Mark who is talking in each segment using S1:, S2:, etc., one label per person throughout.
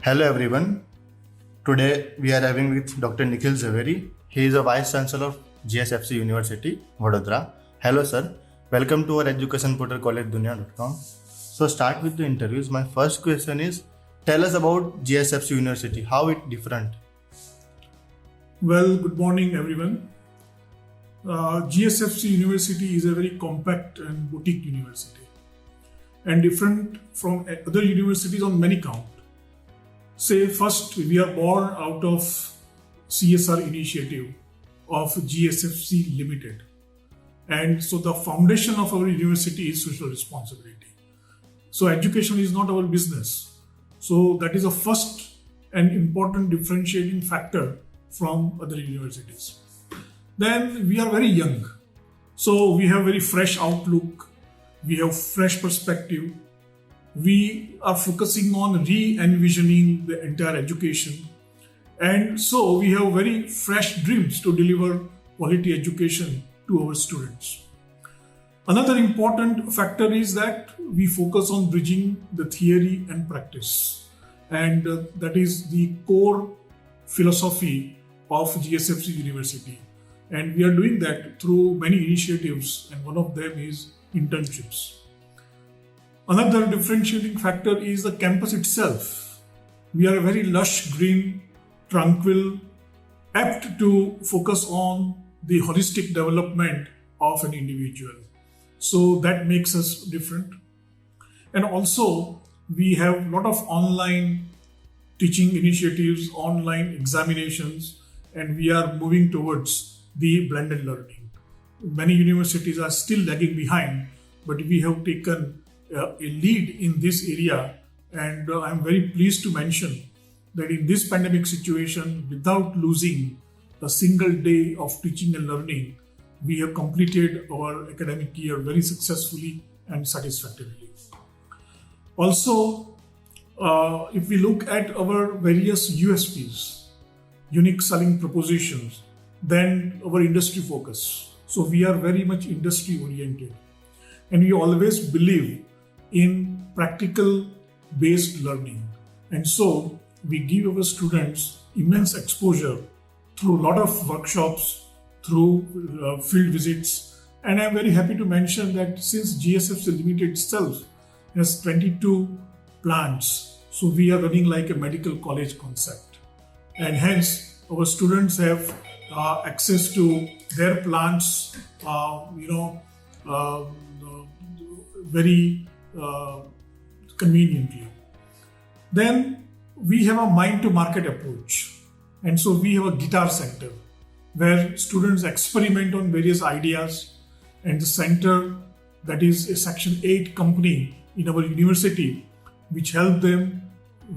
S1: Hello everyone. Today we are having with Dr. Nikhil Zaveri. He is a Vice Chancellor of GSFC University, Vadodara. Hello sir. Welcome to our education portal collegedunia.com. So start with the interviews. My first question is, tell us about GSFC University. How it different?
S2: Well, good morning everyone. GSFC University is a very compact and boutique university and different from other universities on many counts. Say first, we are born out of CSR initiative of GSFC Limited. And so the foundation of our university is social responsibility. So education is not our business. So that is a first and important differentiating factor from other universities. Then we are very young. So we have very fresh outlook. We have fresh perspective. We are focusing on re-envisioning the entire education. And so we have very fresh dreams to deliver quality education to our students. Another important factor is that we focus on bridging the theory and practice. And that is the core philosophy of GSFC University. And we are doing that through many initiatives, and one of them is internships. Another differentiating factor is the campus itself. We are a very lush, green, tranquil, apt to focus on the holistic development of an individual. So that makes us different. And also, we have a lot of online teaching initiatives, online examinations, and we are moving towards the blended learning. Many universities are still lagging behind, but we have taken a lead in this area, and I'm very pleased to mention that in this pandemic situation, without losing a single day of teaching and learning, we have completed our academic year very successfully and satisfactorily. Also, if we look at our various USPs, unique selling propositions, then our industry focus. So we are very much industry oriented, and we always believe in practical based learning. And so we give our students immense exposure through a lot of workshops, through field visits. And I'm very happy to mention that since GSFC Limited itself has 22 plants, so we are running like a medical college concept. And hence our students have access to their plants, very conveniently. Then we have a mind to market approach. And so we have a guitar center where students experiment on various ideas, and the center, that is a Section 8 company in our university, which help them,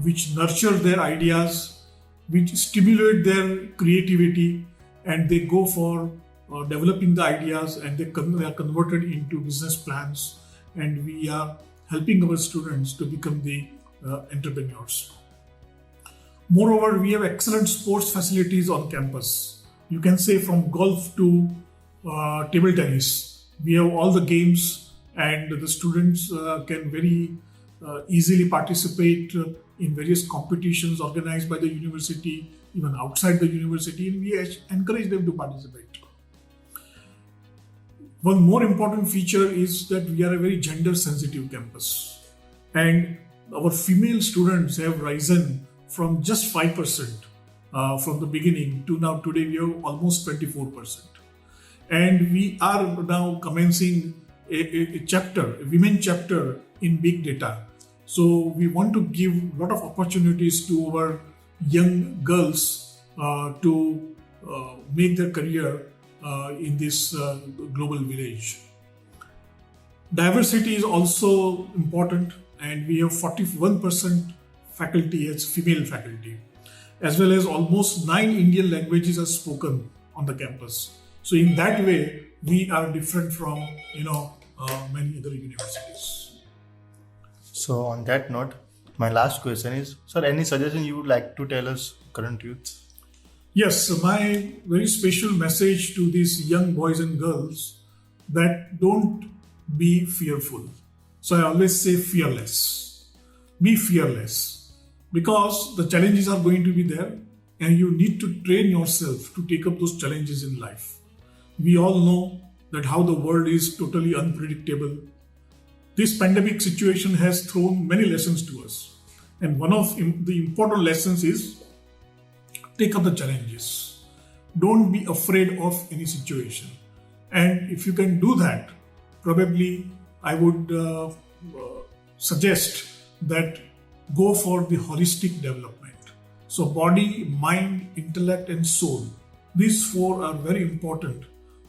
S2: which nurture their ideas, which stimulate their creativity, and they go for developing the ideas, and they are converted into business plans, and we are helping our students to become the entrepreneurs. Moreover, we have excellent sports facilities on campus. You can say from golf to table tennis. We have all the games, and the students can very easily participate in various competitions organized by the university, even outside the university, and we encourage them to participate. One more important feature is that we are a very gender sensitive campus, and our female students have risen from just 5% from the beginning to now today we have almost 24%. And we are now commencing a chapter, a women chapter in big data. So we want to give a lot of opportunities to our young girls to make their career in this global village. Diversity is also important, and we have 41% faculty as female faculty, as well as almost 9 Indian languages are spoken on the campus. So in that way, we are different from many other universities.
S1: So on that note, my last question is, sir, any suggestion you would like to tell us current youth?
S2: Yes, so my very special message to these young boys and girls, that don't be fearful. So I always say fearless. Be fearless. because the challenges are going to be there and you need to train yourself to take up those challenges in life. We all know that how the world is totally unpredictable. This pandemic situation has thrown many lessons to us, and one of the important lessons is take up the challenges. Don't be afraid of any situation, and if you can do that, probably I would suggest that go for the holistic development. So body, mind, intellect and soul, these four are very important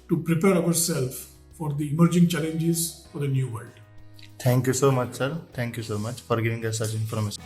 S2: to prepare ourselves for the emerging challenges for the new world.
S1: Thank you so much, sir. Thank you so much for giving us such information.